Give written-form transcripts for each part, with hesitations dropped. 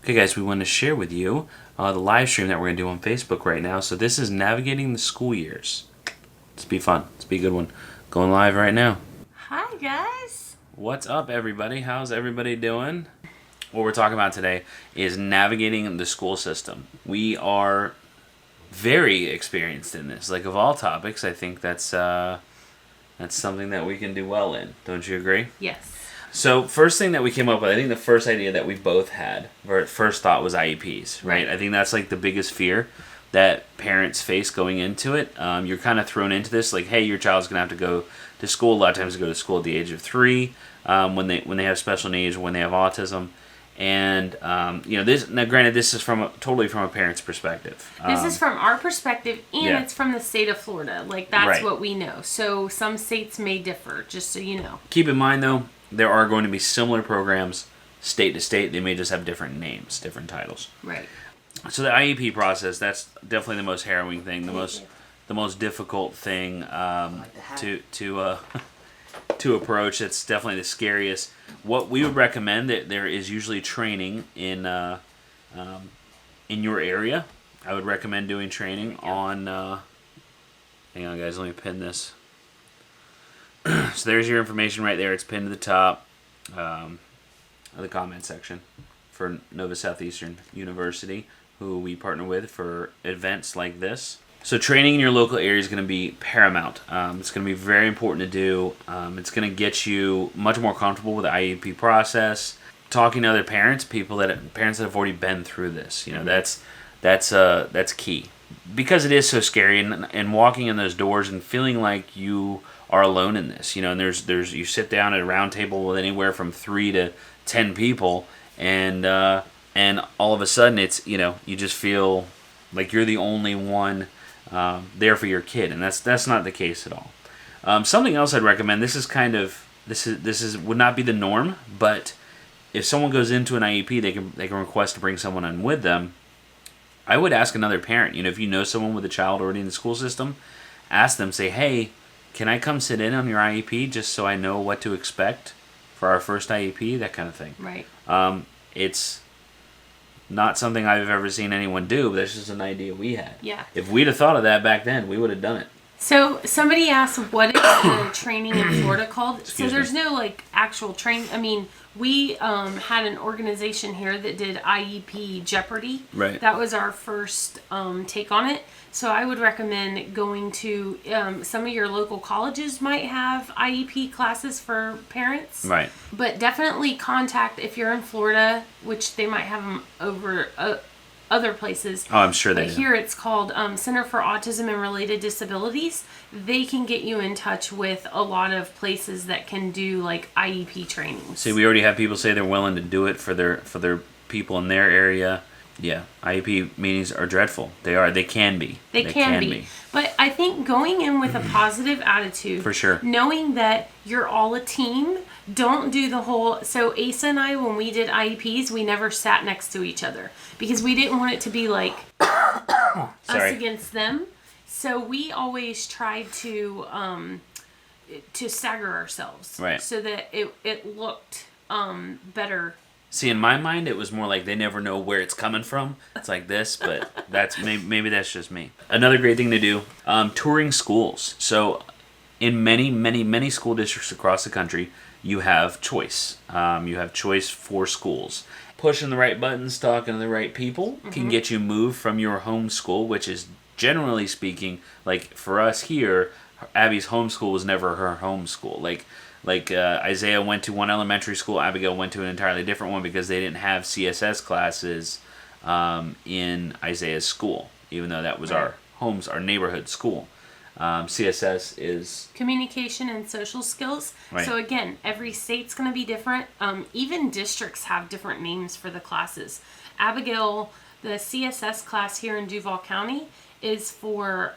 Okay, guys, we want to share with you the live stream that we're going to do on Facebook right now. So this is Navigating the School Years. It's be fun. It's be a good one. Going live right now. Hi, guys. What's up, everybody? How's everybody doing? What we're talking about today is navigating the school system. We are very experienced in this. Like, of all topics, I think that's something that we can do well in. Don't you agree? Yes. So, first thing that we came up with, I think the first idea that we both had, or first thought, was IEPs, right? I think that's like the biggest fear that parents face going into it. You're kind of thrown into this, like, hey, your child's going to have to go to school. A lot of times they go to school at the age of 3 when they have special needs, when they have autism. And, this, now granted, this is totally from a parent's perspective. This is from our perspective, and yeah. it's from the state of Florida. Like, that's Right. what we know. So, some states may differ, just so you know. Keep in mind, though, there are going to be similar programs state to state. They may just have different names, different titles. Right. So the IEP process, that's definitely the most harrowing thing, the most difficult thing to approach. It's definitely the scariest. What we would recommend, that there is usually training in your area. I would recommend doing training on. Hang on, guys. Let me pin this. So there's your information right there. It's pinned to the top of the comment section for Nova Southeastern University, who we partner with for events like this. So training in your local area is going to be paramount. It's going to be very important to do. It's going to get you much more comfortable with the IEP process. Talking to other parents, parents that have already been through this, that's key, because it is so scary. And walking in those doors and feeling like you are alone in this, and there's you sit down at a round table with anywhere from 3 to 10 people, and all of a sudden it's you just feel like you're the only one there for your kid, and that's not the case at all. Something else I'd recommend. This would not be the norm, but if someone goes into an IEP, they can request to bring someone in with them. I would ask another parent. If you know someone with a child already in the school system, ask them. Say, hey, can I come sit in on your IEP just so I know what to expect for our first IEP? That kind of thing. Right. It's not something I've ever seen anyone do, but that's just an idea we had. Yeah. If we'd have thought of that back then, we would have done it. So, somebody asked, what is the training in Florida called? Excuse so, there's me. no, actual training. I mean, we had an organization here that did IEP Jeopardy. Right. That was our first take on it. So I would recommend going to some of your local colleges might have IEP classes for parents. Right. But definitely contact, if you're in Florida, which they might have them over other places. Oh, I'm sure they do. Here it's called Center for Autism and Related Disabilities. They can get you in touch with a lot of places that can do IEP trainings. See, we already have people say they're willing to do it for their people in their area. Yeah, IEP meetings are dreadful. They are. They can be. They can be. But I think going in with a positive attitude. For sure. Knowing that you're all a team. Don't do the whole... So Asa and I, when we did IEPs, we never sat next to each other. Because we didn't want it to be like us against them. So we always tried to stagger ourselves. Right. So that it looked better. See, in my mind, it was more like they never know where it's coming from. It's like this, but that's maybe that's just me. Another great thing to do, touring schools. So in many, many, many school districts across the country, you have choice. You have choice for schools. Pushing the right buttons, talking to the right people can get you moved from your home school, which is, generally speaking, like for us here, Abby's home school was never her home school. Like Isaiah went to one elementary school, Abigail went to an entirely different one because they didn't have CSS classes in Isaiah's school, even though that was our neighborhood school. CSS is communication and social skills. Right. So again, every state's going to be different. Even districts have different names for the classes. Abigail, the CSS class here in Duval County is for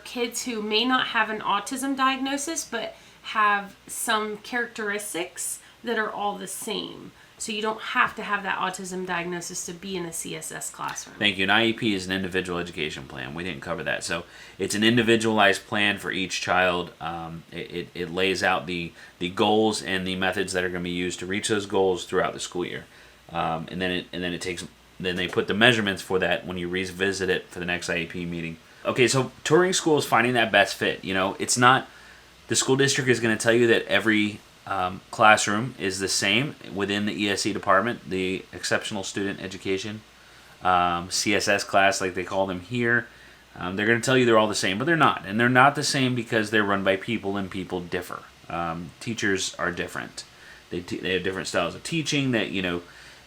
kids who may not have an autism diagnosis, but have some characteristics that are all the same. So you don't have to have that autism diagnosis to be in a CSS classroom. Thank you. An IEP is an individual education plan. We didn't cover that. So it's an individualized plan for each child. It lays out the goals and the methods that are going to be used to reach those goals throughout the school year. And then they put the measurements for that when you revisit it for the next IEP meeting. Okay, so touring schools, finding that best fit. It's not, the school district is going to tell you that every classroom is the same within the ESE department, the Exceptional Student Education, CSS class, like they call them here. They're going to tell you they're all the same, but they're not. And they're not the same because they're run by people, and people differ. Teachers are different. They have different styles of teaching that,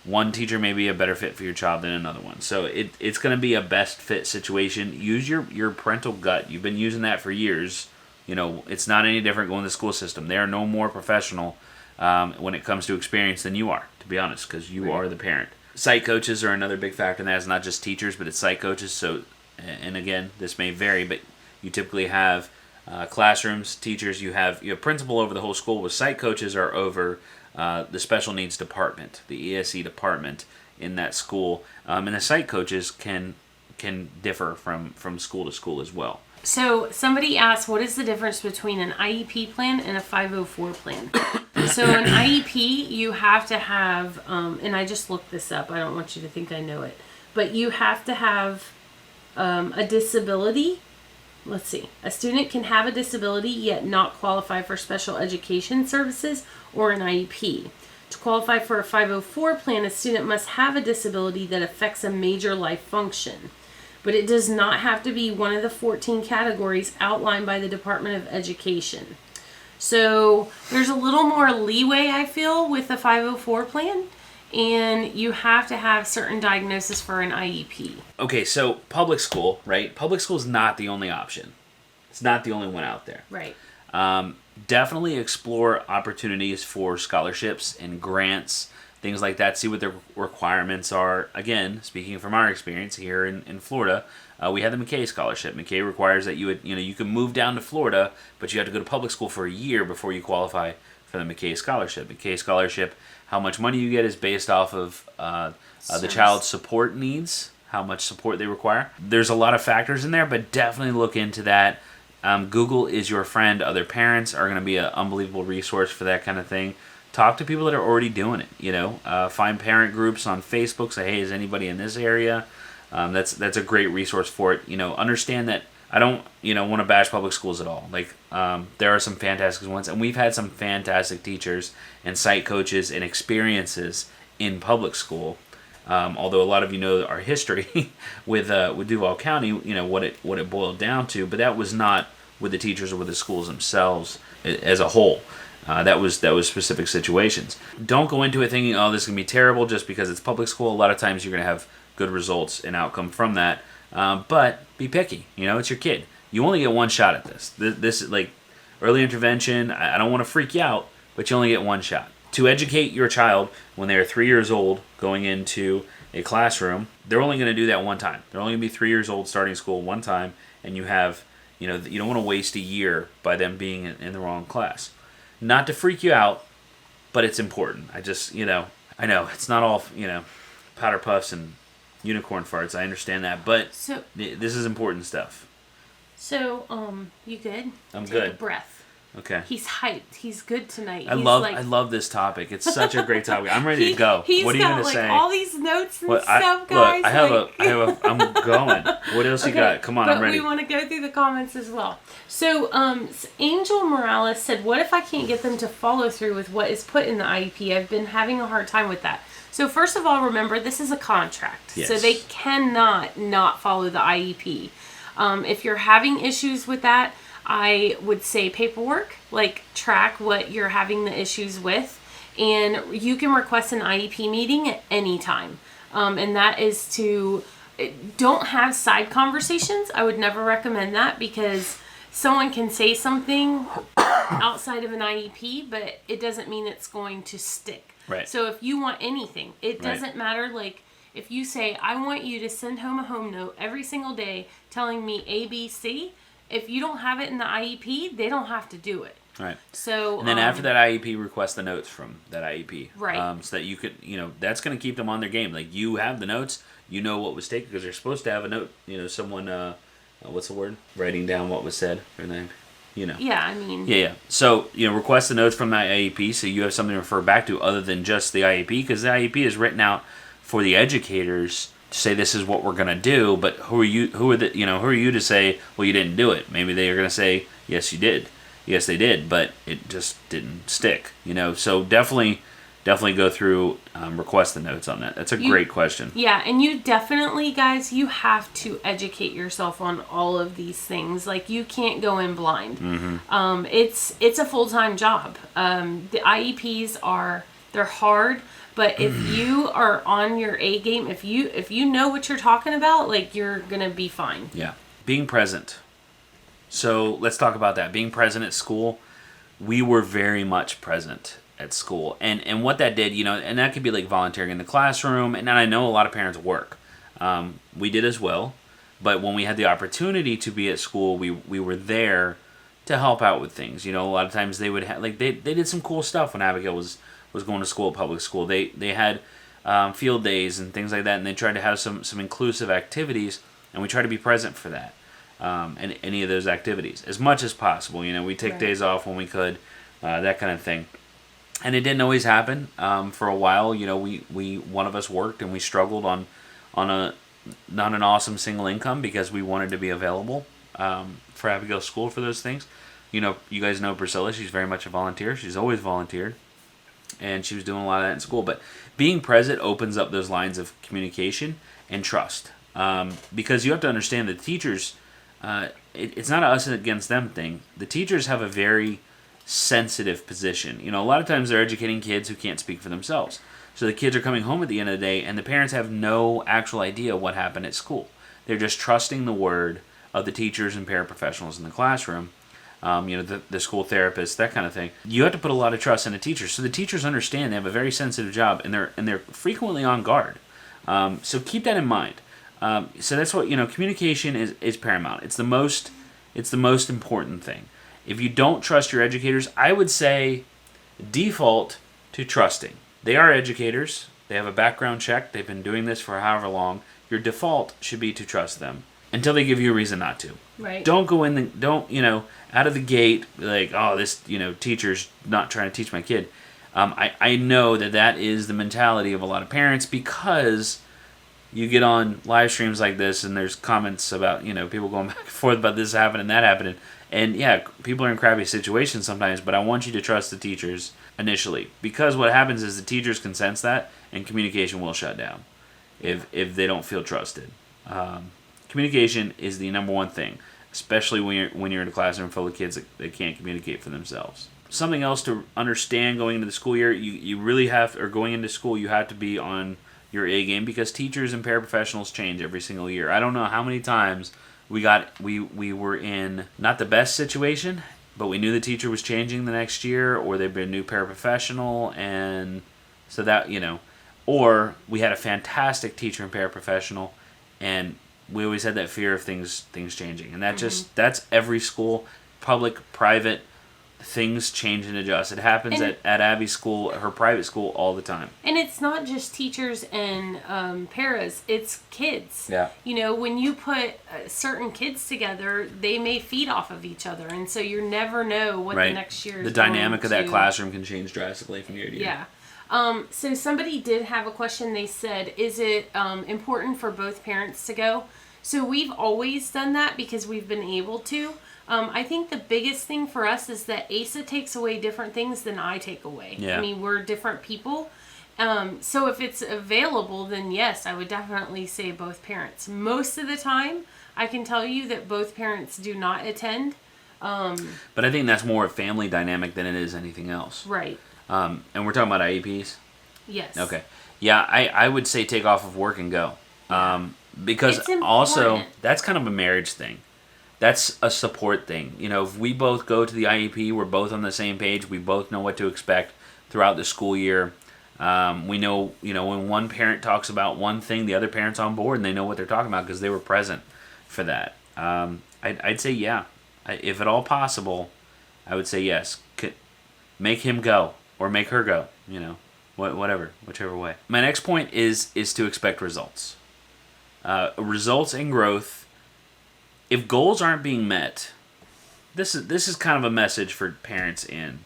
one teacher may be a better fit for your child than another one. So it's going to be a best fit situation. Use your parental gut. You've been using that for years. It's not any different going to the school system. They are no more professional when it comes to experience than you are, to be honest, because you are the parent. Site coaches are another big factor in that. It's not just teachers, but it's site coaches. So, and again, this may vary, but you typically have classrooms, teachers. You have principal over the whole school. With site coaches are over the special needs department, the ESE department in that school, and the site coaches can differ from school to school as well. So somebody asked, what is the difference between an IEP plan and a 504 plan? So an IEP, you have to have, and I just looked this up. I don't want you to think I know it. But you have to have a disability. Let's see. A student can have a disability yet not qualify for special education services or an IEP. To qualify for a 504 plan, a student must have a disability that affects a major life function. But it does not have to be one of the 14 categories outlined by the Department of Education. So there's a little more leeway, I feel, with the 504 plan, and you have to have certain diagnosis for an IEP. Okay, so public school, right? Public school is not the only option. It's not the only one out there. Right. Definitely explore opportunities for scholarships and grants, things like that. See what the requirements are. Again, speaking from our experience here in Florida, we have the McKay Scholarship. McKay requires that you can move down to Florida, but you have to go to public school for a year before you qualify for the McKay Scholarship. McKay Scholarship, how much money you get is based off of the child's support needs, how much support they require. There's a lot of factors in there, but definitely look into that. Google is your friend. Other parents are going to be an unbelievable resource for that kind of thing. Talk to people that are already doing it. Find parent groups on Facebook. Say, hey, is anybody in this area? That's a great resource for it. Understand that I don't want to bash public schools at all. Like there are some fantastic ones, and we've had some fantastic teachers and site coaches and experiences in public school. Although a lot of you know our history with Duval County, what it boiled down to, but that was not with the teachers or with the schools themselves as a whole. That was specific situations. Don't go into it thinking, oh, this is going to be terrible just because it's public school. A lot of times you're going to have good results and outcome from that. But be picky. It's your kid. You only get one shot at this. This is like early intervention. I don't want to freak you out, but you only get one shot. To educate your child when they are 3 years old going into a classroom, they're only going to do that one time. They're only going to be 3 years old starting school one time, and you don't want to waste a year by them being in the wrong class. Not to freak you out, but it's important. I know it's not all, powder puffs and unicorn farts. I understand that, but this is important stuff. So, you good? I'm Take good. a breath. Okay. He's hyped. He's good tonight. I love this topic. It's such a great topic. I'm ready to go. What are you going to say? All these notes and stuff, guys. Look, I'm going. What else you got? Come on, I'm ready. We want to go through the comments as well. So, Angel Morales said, what if I can't get them to follow through with what is put in the IEP? I've been having a hard time with that. So, first of all, remember, this is a contract. Yes. So, they cannot not follow the IEP. If you're having issues with that, I would say paperwork, like track what you're having the issues with, and you can request an IEP meeting at any time. And that is don't have side conversations. I would never recommend that because someone can say something outside of an IEP, but it doesn't mean it's going to stick. Right. So if you want anything, it doesn't matter. Like if you say, I want you to send home a home note every single day telling me A, B, C, if you don't have it in the IEP, they don't have to do it. Right. So and then after that IEP, request the notes from that IEP. Right. So that you could, that's going to keep them on their game. Like, you have the notes, you know what was taken, because they're supposed to have a note, someone, what's the word? Writing down what was said, or then, Yeah, I mean. Yeah. So, request the notes from that IEP so you have something to refer back to other than just the IEP, because the IEP is written out for the educators to say this is what we're going to do, but who are you to say, well, you didn't do it? Maybe they are going to say, yes, you did. Yes, they did, but it just didn't stick, So definitely go through, request the notes on that. That's a great question. Yeah, and you definitely, guys, you have to educate yourself on all of these things. Like, you can't go in blind. Mm-hmm. It's a full-time job. The IEPs they're hard, but if you are on your A game, if you know what you're talking about, like, you're gonna be fine. Yeah, being present. So let's talk about that. Being present at school, we were very much present at school. And what that did, and that could be like volunteering in the classroom. And I know a lot of parents work. We did as well. But when we had the opportunity to be at school, we were there to help out with things. A lot of times they would have, like, they did some cool stuff when Abigail was going to school at public school. They had field days and things like that. And they tried to have some inclusive activities. And we tried to be present for that. And any of those activities as much as possible. We take days off when we could, that kind of thing. And it didn't always happen. For a while, we one of us worked and we struggled on a not an awesome single income because we wanted to be available for Abigail's school for those things. You guys know Priscilla. She's very much a volunteer. She's always volunteered, and she was doing a lot of that in school. But being present opens up those lines of communication and trust, because you have to understand that teachers. It's not an us against them thing. The teachers have a very sensitive position. A lot of times they're educating kids who can't speak for themselves. So the kids are coming home at the end of the day, and the parents have no actual idea what happened at school. They're just trusting the word of the teachers and paraprofessionals in the classroom, the school therapists, that kind of thing. You have to put a lot of trust in the teachers. So the teachers understand they have a very sensitive job, and they're frequently on guard. So keep that in mind. So that's what, communication is paramount. It's the most important thing. If you don't trust your educators, I would say default to trusting. They are educators. They have a background check. They've been doing this for however long. Your default should be to trust them until they give you a reason not to. Right. Don't go in out of the gate like, oh, this, teacher's not trying to teach my kid. I know that is the mentality of a lot of parents, because you get on live streams like this and there's comments about, people going back and forth about this happening and that happening. And yeah, people are in crappy situations sometimes, but I want you to trust the teachers initially, because what happens is the teachers can sense that and communication will shut down if they don't feel trusted. Communication is the number one thing, especially when you're in a classroom full of kids that can't communicate for themselves. Something else to understand going into the school year, you really have, or going into school, you have to be on your A game, because teachers and paraprofessionals change every single year. I don't know how many times we were in not the best situation, but we knew the teacher was changing the next year, or they'd been a new paraprofessional, and so that, or we had a fantastic teacher and paraprofessional, and we always had that fear of things changing. And that that's every school, public, private. Things change and adjust. It happens at Abby's school, her private school, all the time. And it's not just teachers and paras, it's kids. Yeah. When you put certain kids together, they may feed off of each other. And so you never know what the next year is The dynamic of that classroom can change drastically from year to year. Yeah. So somebody did have a question. They said, is it important for both parents to go? So we've always done that because we've been able to. I think the biggest thing for us is that Asa takes away different things than I take away. Yeah. I mean, we're different people. So if it's available, then yes, I would definitely say both parents. Most of the time, I can tell you that both parents do not attend. But I think that's more a family dynamic than it is anything else. Right. And we're talking about IEPs? Yes. Okay. Yeah, I would say take off of work and go. Because also, that's kind of a marriage thing. That's a support thing. If we both go to the IEP, we're both on the same page. We both know what to expect throughout the school year. We know, when one parent talks about one thing, the other parent's on board and they know what they're talking about because they were present for that. I'd say, yeah, if at all possible, I would say yes. Make him go or make her go. Whatever, whichever way. My next point is to expect results. Results and growth. If goals aren't being met, this is kind of a message for parents and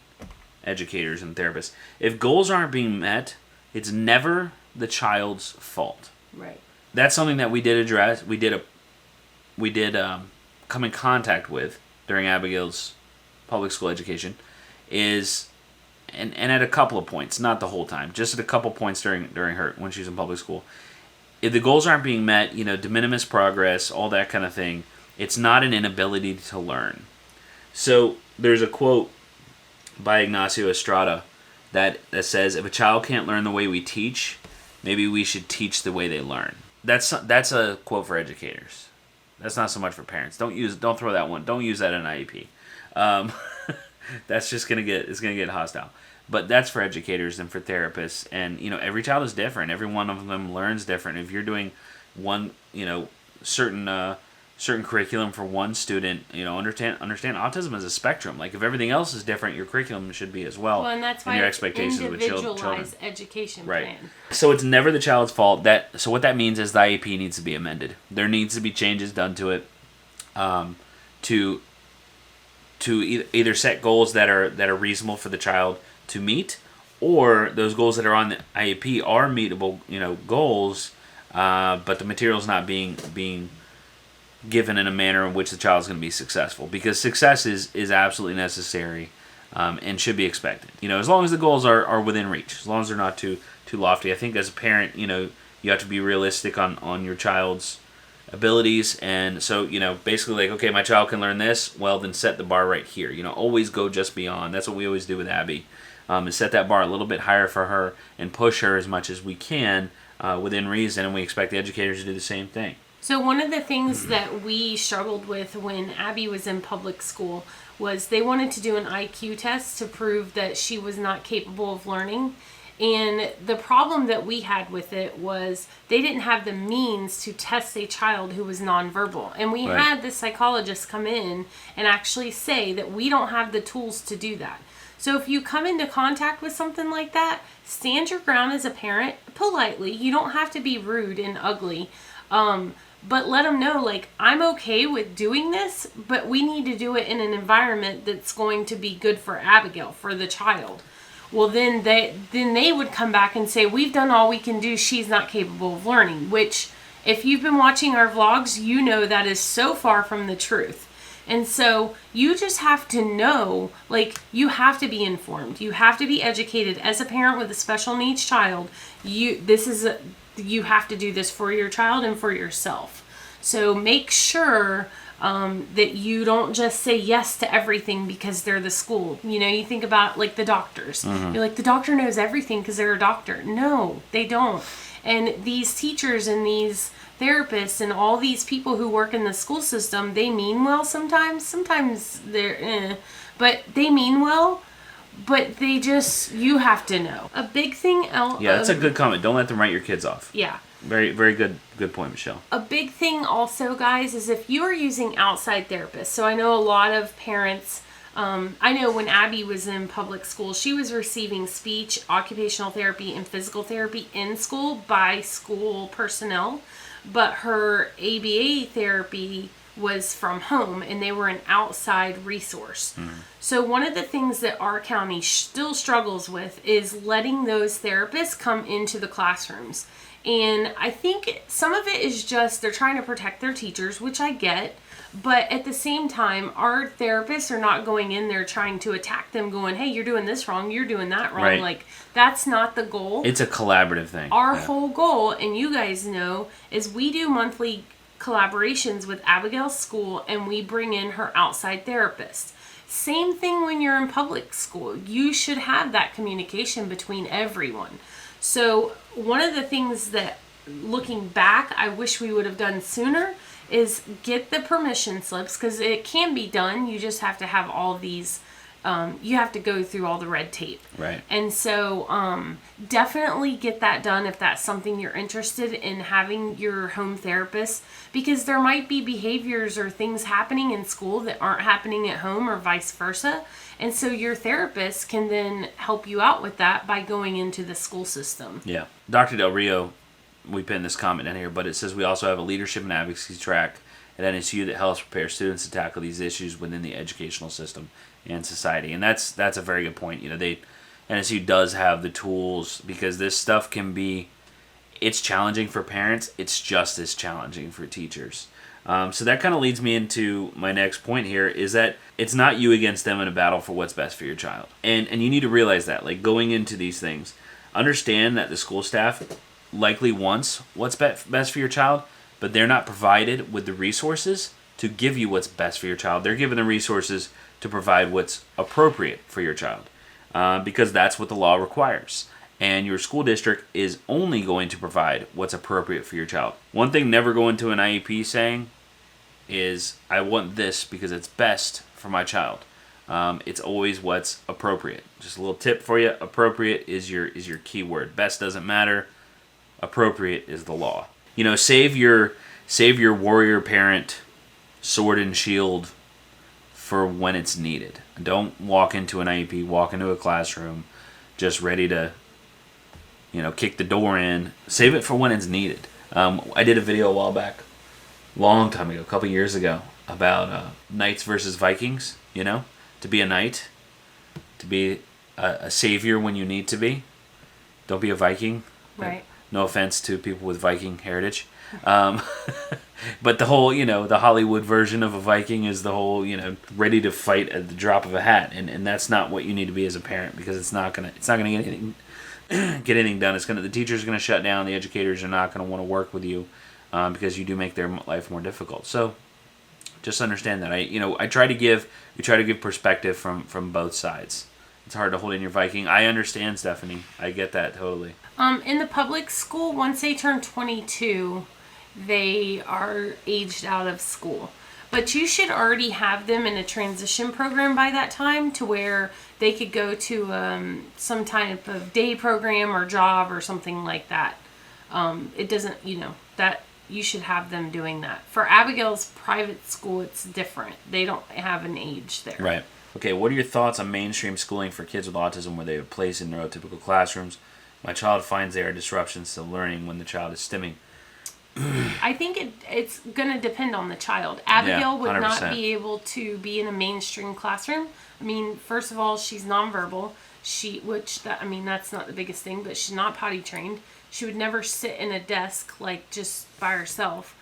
educators and therapists. If goals aren't being met, it's never the child's fault. Right. That's something that we did address. We did come in contact with during Abigail's public school education, and at a couple of points, not the whole time, just at a couple points during her when she was in public school. If the goals aren't being met, de minimis progress, all that kind of thing, it's not an inability to learn. So there's a quote by Ignacio Estrada that says, if a child can't learn the way we teach, maybe we should teach the way they learn. That's a quote for educators. That's not so much for parents. Don't throw that one. Don't use that in IEP. That's just gonna get hostile. But that's for educators and for therapists. And every child is different. Every one of them learns different. If you're doing one certain curriculum for one student, understand autism is a spectrum. Like if everything else is different, your curriculum should be as well. Well, and that's why your expectations with children. Individualized education plan. So it's never the child's fault. So what that means is the IEP needs to be amended. There needs to be changes done to it, to either set goals that are reasonable for the child to meet, or those goals that are on the IEP are meetable, goals, but the material's not being given in a manner in which the child is going to be successful, because success is absolutely necessary and should be expected. As long as the goals are within reach, as long as they're not too lofty. I think as a parent, you have to be realistic on your child's abilities, and so basically okay, my child can learn this, well then set the bar right here. Always go just beyond. That's what we always do with Abby, is set that bar a little bit higher for her and push her as much as we can within reason, and we expect the educators to do the same thing. So one of the things that we struggled with when Abby was in public school was they wanted to do an IQ test to prove that she was not capable of learning. And the problem that we had with it was they didn't have the means to test a child who was nonverbal. And we had the psychologist come in and actually say that we don't have the tools to do that. So if you come into contact with something like that, stand your ground as a parent politely. You don't have to be rude and ugly. But let them know, I'm okay with doing this, but we need to do it in an environment that's going to be good for Abigail, for the child. Well, then they would come back and say, we've done all we can do. She's not capable of learning, which if you've been watching our vlogs, that is so far from the truth. And so you just have to know, you have to be informed. You have to be educated. As a parent with a special needs child, you have to do this for your child and for yourself. So make sure that you don't just say yes to everything because they're the school. You think about the doctors. Mm-hmm. You're the doctor knows everything because they're a doctor. No, they don't. And these teachers and these therapists and all these people who work in the school system, they mean well sometimes. Sometimes they're but they mean well. But you have to know. A big thing else. Yeah, that's a good comment. Don't let them write your kids off. Yeah. Very, very good point, Michelle. A big thing also, guys, is if you are using outside therapists. So I know a lot of parents, I know when Abby was in public school, she was receiving speech, occupational therapy, and physical therapy in school by school personnel. But her ABA therapy was from home, and they were an outside resource. Mm-hmm. So one of the things that our county still struggles with is letting those therapists come into the classrooms. And I think some of it is just they're trying to protect their teachers, which I get. But at the same time, our therapists are not going in there trying to attack them, going, hey, you're doing this wrong, you're doing that wrong. Right. That's not the goal. It's a collaborative thing. Our whole goal, and you guys know, is we do monthly collaborations with Abigail's school, and we bring in her outside therapist. Same thing when you're in public school. You should have that communication between everyone. So one of the things that, looking back, I wish we would have done sooner is get the permission slips, because it can be done. You just have to have all these you have to go through all the red tape. Right. And so definitely get that done if that's something you're interested in, having your home therapist, because there might be behaviors or things happening in school that aren't happening at home or vice versa. And so your therapist can then help you out with that by going into the school system. Yeah. Dr. Del Rio, we pinned this comment in here, but it says we also have a leadership and advocacy track at NSU that helps prepare students to tackle these issues within the educational system and society. And that's a very good point. NSU does have the tools, because this stuff can be, it's challenging for parents. It's just as challenging for teachers. So that kind of leads me into my next point here, is that it's not you against them in a battle for what's best for your child. And you need to realize that, like, going into these things, understand that the school staff likely wants what's best for your child, but they're not provided with the resources to give you what's best for your child. They're given the resources to provide what's appropriate for your child, because that's what the law requires. And your school district is only going to provide what's appropriate for your child. One thing never go into an IEP saying is, I want this because it's best for my child. It's always what's appropriate. Just a little tip for you. Appropriate is your key word. Best doesn't matter. Appropriate is the law. Save your warrior parent sword and shield for when it's needed. Don't walk into an IEP, walk into a classroom just ready to kick the door in. Save it for when it's needed. I did a video a while back, long time ago, a couple years ago, about knights versus Vikings. To be a knight, to be a savior when you need to be. Don't be a Viking. Right. No offense to people with Viking heritage. But the whole, the Hollywood version of a Viking is the whole, ready to fight at the drop of a hat. And that's not what you need to be as a parent, because it's not gonna get anything done. The teacher's gonna shut down. The educators are not gonna want to work with you, because you do make their life more difficult. So just understand that. We try to give perspective from both sides. It's hard to hold in your Viking. I understand, Stephanie. I get that totally. In the public school, once they turn 22, they are aged out of school. But you should already have them in a transition program by that time, to where they could go to some type of day program or job or something like that. It doesn't, that you should have them doing that. For Abigail's private school, it's different. They don't have an age there. Right. Okay, what are your thoughts on mainstream schooling for kids with autism, where they are placed in neurotypical classrooms? My child finds there are disruptions to learning when the child is stimming. I think it's going to depend on the child. Abigail would 100%. not be able to be in a mainstream classroom. I mean, first of all, she's nonverbal. That's not the biggest thing, but she's not potty trained. She would never sit in a desk, just by herself.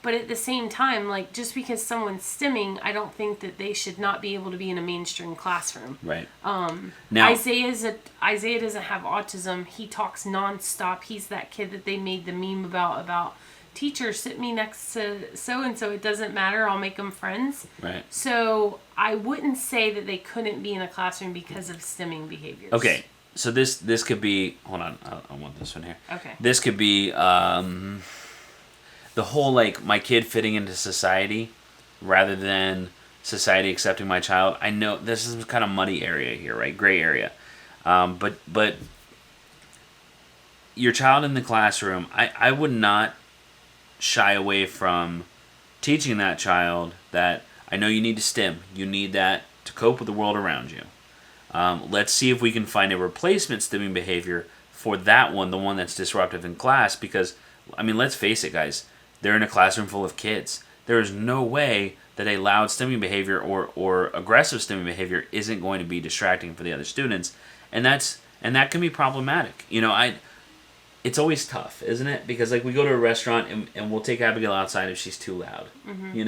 But at the same time, just because someone's stimming, I don't think that they should not be able to be in a mainstream classroom. Right. Now, Isaiah doesn't have autism. He talks nonstop. He's that kid that they made the meme about teacher, sit me next to so-and-so. It doesn't matter. I'll make them friends. Right. So I wouldn't say that they couldn't be in a classroom because of stimming behaviors. Okay. So this could be, hold on, I want this one here. Okay. This could be the whole, my kid fitting into society rather than society accepting my child. I know this is kind of muddy area here, right? Gray area. But your child in the classroom, I would not shy away from teaching that child that I know you need to stim. You need that to cope with the world around you. Let's see if we can find a replacement stimming behavior for that one, the one that's disruptive in class, because, let's face it, guys. They're in a classroom full of kids. There is no way that a loud stimming behavior or aggressive stimming behavior isn't going to be distracting for the other students, and that can be problematic. It's always tough, isn't it? Because we go to a restaurant and we'll take Abigail outside if she's too loud. Mm-hmm.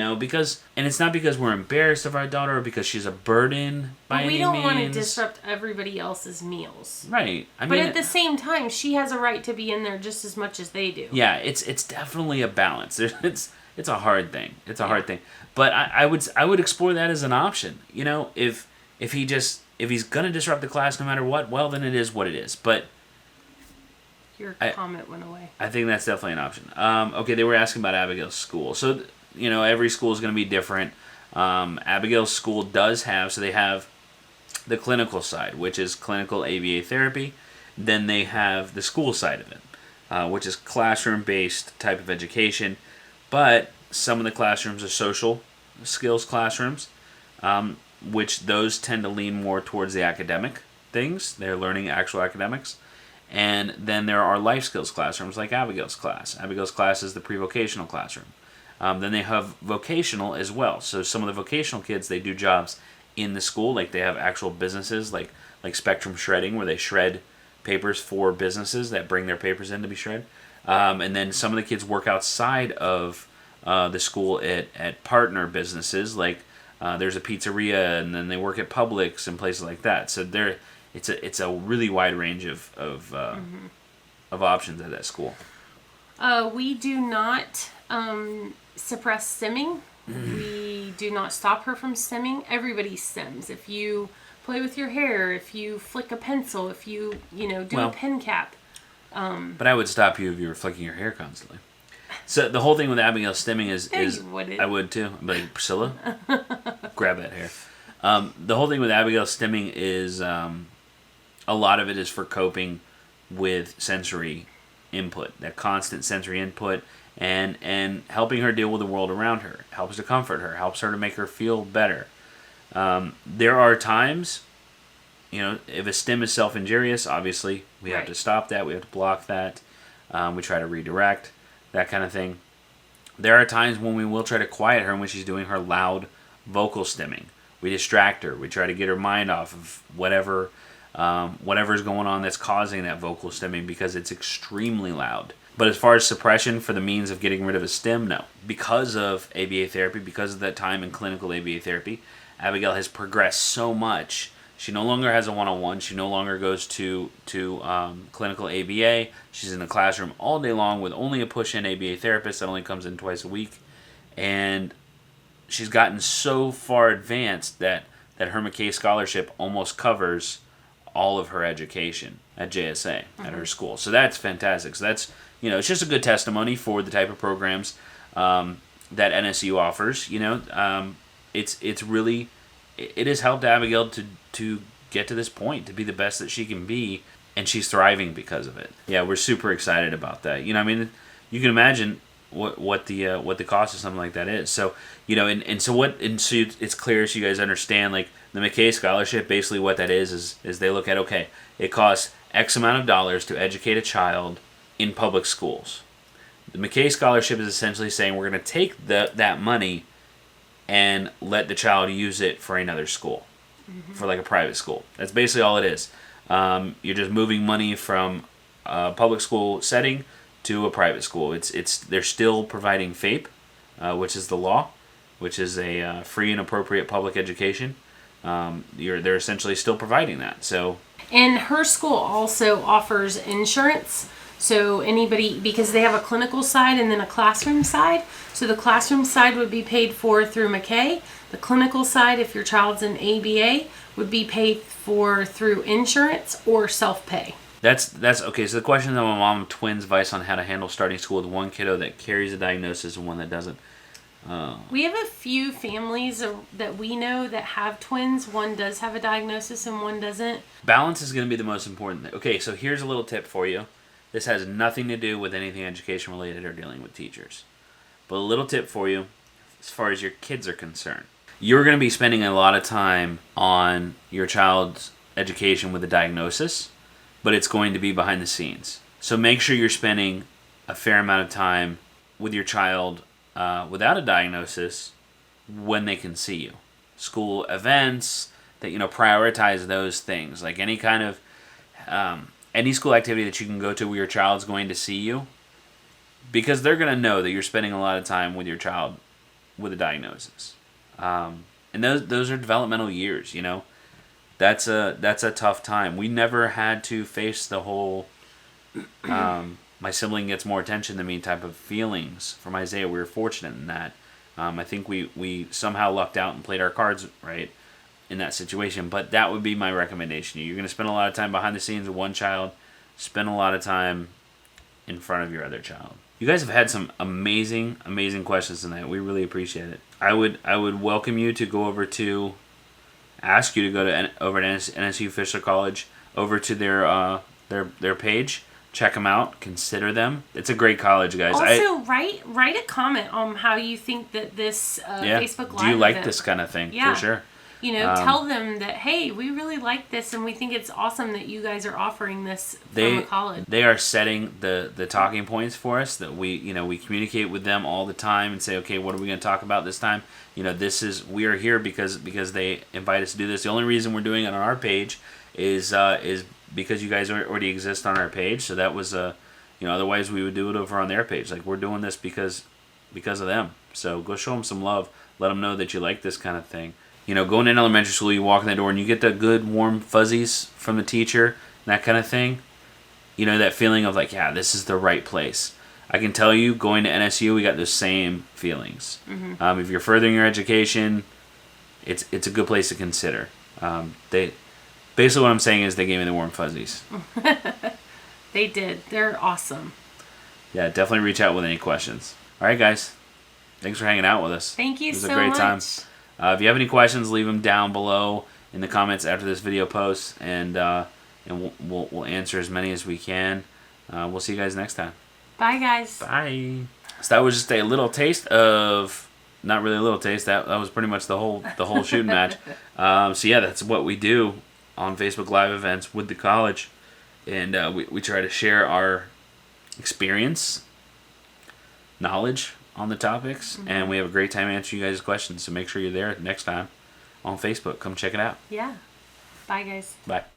And it's not because we're embarrassed of our daughter or because she's a burden by any means. We don't want to disrupt everybody else's meals. Right. But at the same time, she has a right to be in there just as much as they do. Yeah, it's definitely a balance. It's a hard thing. It's a hard thing. But I would explore that as an option. If he's gonna disrupt the class no matter what, well, then it is what it is. But your comment went away. I think that's definitely an option. Okay, they were asking about Abigail's school. So, every school is going to be different. Abigail's school does have, so they have the clinical side, which is clinical ABA therapy. Then they have the school side of it, which is classroom-based type of education. But some of the classrooms are social skills classrooms, which those tend to lean more towards the academic things. They're learning actual academics. And then there are life skills classrooms like Abigail's class. Abigail's class is the pre-vocational classroom. Then they have vocational as well. So some of the vocational kids, they do jobs in the school, like they have actual businesses like Spectrum Shredding, where they shred papers for businesses that bring their papers in to be shredded. And then some of the kids work outside of the school at partner businesses, like there's a pizzeria, and then they work at Publix and places like that. So it's a really wide range of options at that school. We do not suppress stimming. We do not stop her from stimming. Everybody stims. If you play with your hair, if you flick a pencil, if you do a pen cap. But I would stop you if you were flicking your hair constantly. So the whole thing with Abigail stimming is I would too. But like, Priscilla, grab that hair. The whole thing with Abigail stimming is a lot of it is for coping with sensory input, that constant sensory input, and helping her deal with the world around her. Helps to comfort her, helps her to make her feel better. There are times, if a stim is self-injurious, obviously we have to stop that, we have to block that, we try to redirect, that kind of thing. There are times when we will try to quiet her when she's doing her loud vocal stimming. We distract her, we try to get her mind off of whatever's going on that's causing that vocal stimming, because it's extremely loud. But as far as suppression for the means of getting rid of a stim, no. Because of ABA therapy, because of that time in clinical ABA therapy, Abigail has progressed so much. She no longer has a one-on-one. She no longer goes to clinical ABA. She's in the classroom all day long with only a push-in ABA therapist that only comes in twice a week. And she's gotten so far advanced that her McKay scholarship almost covers all of her education at JSA, at her school. So that's fantastic. So that's, it's just a good testimony for the type of programs that NSU offers. It's really, it has helped Abigail to get to this point, to be the best that she can be, and she's thriving because of it. Yeah, we're super excited about that. You can imagine what the cost of something like that is. So, so it's clear, so you guys understand, like, the McKay scholarship, basically what that is they look at, okay, it costs X amount of dollars to educate a child in public schools. The McKay scholarship is essentially saying we're going to take that money and let the child use it for another school, for like a private school. That's basically all it is. You're just moving money from a public school setting to a private school. They're still providing FAPE, which is the law, which is a free and appropriate public education. They're essentially still providing that. So, and her school also offers insurance. So anybody, because they have a clinical side and then a classroom side. So the classroom side would be paid for through McKay. The clinical side, if your child's in ABA, would be paid for through insurance or self-pay. That's okay. So the question is, my mom, twins, advice on how to handle starting school with one kiddo that carries a diagnosis and one that doesn't. We have a few families that we know that have twins. One does have a diagnosis and one doesn't. Balance is going to be the most important thing. Okay, so here's a little tip for you. This has nothing to do with anything education related or dealing with teachers. But a little tip for you as far as your kids are concerned. You're going to be spending a lot of time on your child's education with a diagnosis, but it's going to be behind the scenes. So make sure you're spending a fair amount of time with your child without a diagnosis when they can see you. School events that, prioritize those things. Like any kind of any school activity that you can go to where your child's going to see you, because they're going to know that you're spending a lot of time with your child with a diagnosis. And those are developmental years, That's a tough time. We never had to face the whole my sibling gets more attention than me type of feelings from Isaiah. We were fortunate in that. I think we somehow lucked out and played our cards right in that situation. But that would be my recommendation. You're going to spend a lot of time behind the scenes with one child. Spend a lot of time in front of your other child. You guys have had some amazing questions tonight. We really appreciate it. I would welcome you to go over to ask you to go to over to NSU Fisher College, over to their page. Check them out. Consider them. It's a great college, guys. Also, write a comment on how you think that this Facebook Live do you like event, this kind of thing? Yeah. For sure. You know, tell them that, hey, we really like this, and we think it's awesome that you guys are offering this from a college. They are setting the talking points for us that we communicate with them all the time and say, okay, what are we going to talk about this time? You know, we are here because they invite us to do this. The only reason we're doing it on our page is because you guys already exist on our page. So that was otherwise we would do it over on their page. Like, we're doing this because of them. So go show them some love. Let them know that you like this kind of thing. You know, going in elementary school, you walk in the door and you get the good warm fuzzies from the teacher, that kind of thing. You know, that feeling of like, yeah, this is the right place. I can tell you, going to NSU, we got the same feelings. Mm-hmm. If you're furthering your education, it's a good place to consider. Basically what I'm saying is they gave me the warm fuzzies. They did. They're awesome. Yeah, definitely reach out with any questions. All right, guys. Thanks for hanging out with us. Thank you so much. It was a great time. If you have any questions, leave them down below in the comments after this video posts, and we'll answer as many as we can. We'll see you guys next time. Bye, guys. Bye. So that was just a little taste of, not really a little taste. That was pretty much the whole shooting match. So yeah, that's what we do on Facebook Live events with the college, and we try to share our experience, knowledge on the topics, mm-hmm. and we have a great time answering you guys' questions. So make sure you're there next time on Facebook. Come check it out. Yeah. Bye, guys. Bye.